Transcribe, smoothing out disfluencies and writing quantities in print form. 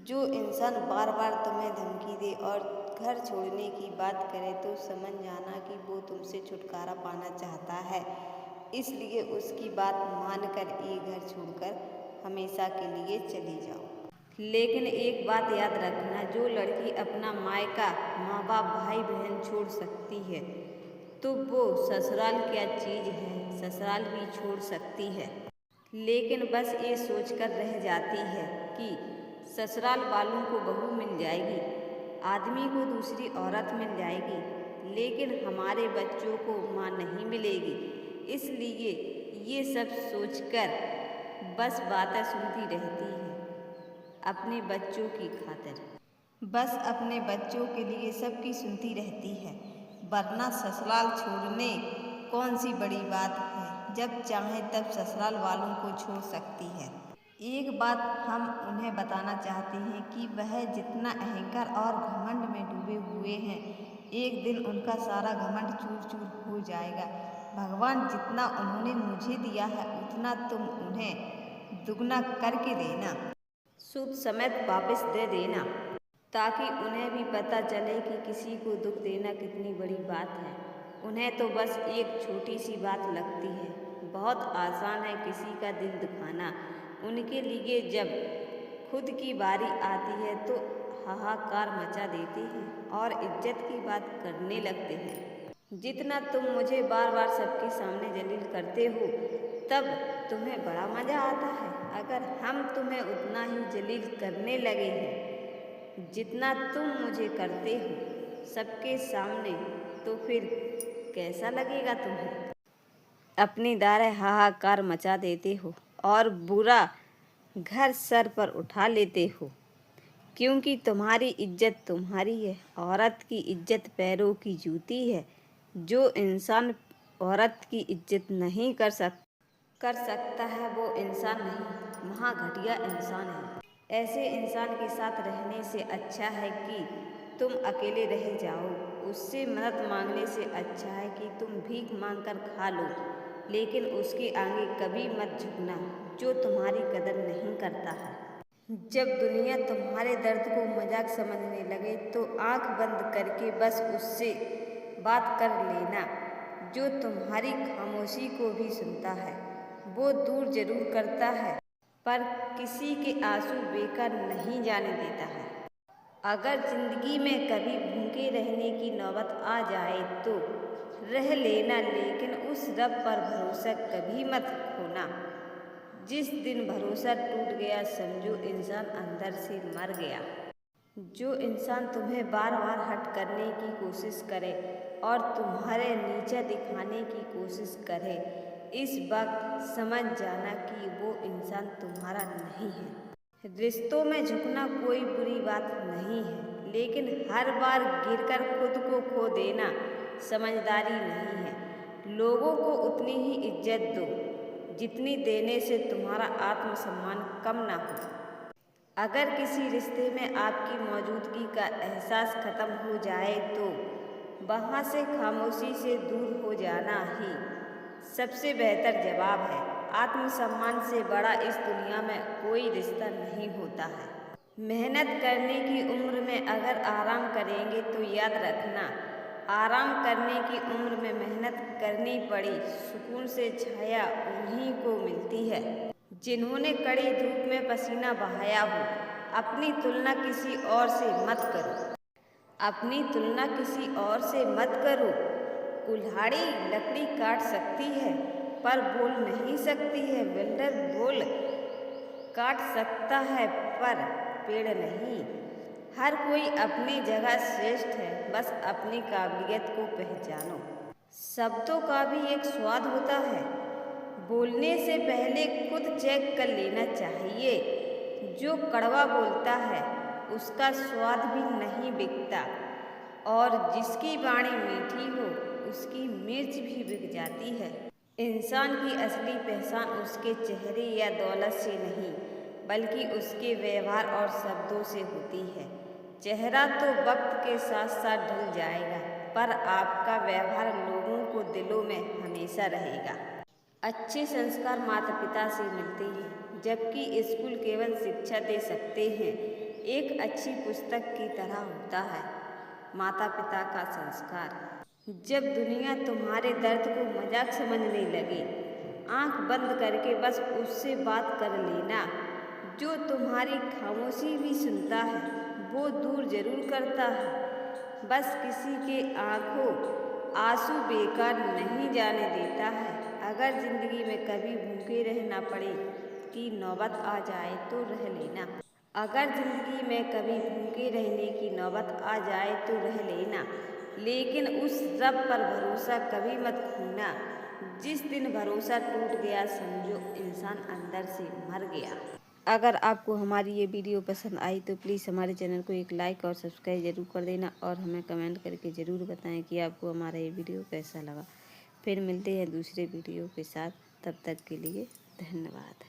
जो इंसान बार बार तुम्हें धमकी दे और घर छोड़ने की बात करे तो समझ जाना कि वो तुमसे छुटकारा पाना चाहता है। इसलिए उसकी बात मानकर ये घर छोड़कर हमेशा के लिए चली जाओ। लेकिन एक बात याद रखना, जो लड़की अपना मायका, माँ बाप, भाई बहन छोड़ सकती है तो वो ससुराल क्या चीज़ है, ससुराल भी छोड़ सकती है। लेकिन बस ये सोचकर रह जाती है कि ससुराल वालों को बहू मिल जाएगी, आदमी को दूसरी औरत मिल जाएगी, लेकिन हमारे बच्चों को माँ नहीं मिलेगी। इसलिए ये सब सोचकर बस बातें सुनती रहती है अपने बच्चों की खातिर। बस अपने बच्चों के लिए सबकी सुनती रहती है, वरना ससुराल छोड़ने कौन सी बड़ी बात है, जब चाहे तब ससुराल वालों को छोड़ सकती है। एक बात हम उन्हें बताना चाहते हैं कि वह जितना अहंकार और घमंड में डूबे हुए हैं, एक दिन उनका सारा घमंड चूर चूर हो जाएगा। भगवान जितना उन्होंने मुझे दिया है उतना तुम उन्हें दुगना करके देना, सूद समेत वापस दे देना, ताकि उन्हें भी पता चले कि किसी को दुख देना कितनी बड़ी बात है। उन्हें तो बस एक छोटी सी बात लगती है, बहुत आसान है किसी का दिल दुखाना। उनके लिए जब खुद की बारी आती है तो हाहाकार मचा देते हैं और इज्जत की बात करने लगते हैं। जितना तुम मुझे बार बार सबके सामने जलील करते हो तब तुम्हें बड़ा मज़ा आता है। अगर हम तुम्हें उतना ही जलील करने लगे हैं जितना तुम मुझे करते हो सबके सामने, तो फिर कैसा लगेगा तुम्हें? अपनी दारें हाहाकार मचा देते हो और बुरा घर सर पर उठा लेते हो, क्योंकि तुम्हारी इज्जत तुम्हारी है। औरत की इज्जत पैरों की जूती है। जो इंसान औरत की इज्जत नहीं कर सकता है वो इंसान नहीं, महाघटिया इंसान है। ऐसे इंसान के साथ रहने से अच्छा है कि तुम अकेले रह जाओ। उससे मदद मांगने से अच्छा है कि तुम भीख मांगकर खा लो, लेकिन उसके आगे कभी मत झुकना जो तुम्हारी कदर नहीं करता है। जब दुनिया तुम्हारे दर्द को मजाक समझने लगे तो आंख बंद करके बस उससे बात कर लेना जो तुम्हारी खामोशी को भी सुनता है। वो दूर जरूर करता है पर किसी के आंसू बेकार नहीं जाने देता है। अगर जिंदगी में कभी भूखे रहने की नौबत आ जाए तो रह लेना, लेकिन उस रब पर भरोसा कभी मत खोना। जिस दिन भरोसा टूट गया समझो इंसान अंदर से मर गया। जो इंसान तुम्हें बार बार हट करने की कोशिश करे और तुम्हारे नीचे दिखाने की कोशिश करे, इस वक्त समझ जाना कि वो इंसान तुम्हारा नहीं है। रिश्तों में झुकना कोई बुरी बात नहीं है, लेकिन हर बार गिरकर खुद को खो देना समझदारी नहीं है। लोगों को उतनी ही इज्जत दो जितनी देने से तुम्हारा आत्मसम्मान कम ना हो। अगर किसी रिश्ते में आपकी मौजूदगी का एहसास खत्म हो जाए तो वहाँ से खामोशी से दूर हो जाना ही सबसे बेहतर जवाब है। आत्मसम्मान से बड़ा इस दुनिया में कोई रिश्ता नहीं होता है। मेहनत करने की उम्र में अगर आराम करेंगे तो याद रखना, आराम करने की उम्र में मेहनत करनी पड़ी। सुकून से छाया उन्हीं को मिलती है जिन्होंने कड़ी धूप में पसीना बहाया हो। अपनी तुलना किसी और से मत करो, अपनी तुलना किसी और से मत करो। कुल्हाड़ी लकड़ी काट सकती है पर बोल नहीं सकती है। बिल्डर बोल काट सकता है पर पेड़ नहीं। हर कोई अपनी जगह श्रेष्ठ है, बस अपनी काबिलियत को पहचानो। शब्दों का भी एक स्वाद होता है, बोलने से पहले खुद चेक कर लेना चाहिए। जो कड़वा बोलता है उसका स्वाद भी नहीं बिकता, और जिसकी वाणी मीठी हो उसकी मिर्च भी बिक जाती है। इंसान की असली पहचान उसके चेहरे या दौलत से नहीं बल्कि उसके व्यवहार और शब्दों से होती है। चेहरा तो वक्त के साथ साथ ढल जाएगा पर आपका व्यवहार लोगों को दिलों में हमेशा रहेगा। अच्छे संस्कार माता पिता से मिलते हैं, जबकि स्कूल केवल शिक्षा दे सकते हैं। एक अच्छी पुस्तक की तरह होता है माता पिता का संस्कार। जब दुनिया तुम्हारे दर्द को मजाक समझने लगे, आंख बंद करके बस उससे बात कर लेना। जो तुम्हारी खामोशी भी सुनता है वो दूर जरूर करता है। बस किसी के आंखों आंसू बेकार नहीं जाने देता है। अगर जिंदगी में कभी भूखे रहना पड़े की नौबत आ जाए तो रह लेना। अगर जिंदगी में कभी भूखे रहने की नौबत आ जाए तो रह लेना, लेकिन उस रब पर भरोसा कभी मत खोना। जिस दिन भरोसा टूट गया समझो इंसान अंदर से मर गया। अगर आपको हमारी ये वीडियो पसंद आई तो प्लीज़ हमारे चैनल को एक लाइक और सब्सक्राइब ज़रूर कर देना और हमें कमेंट करके ज़रूर बताएं कि आपको हमारा ये वीडियो कैसा लगा। फिर मिलते हैं दूसरे वीडियो के साथ, तब तक के लिए धन्यवाद।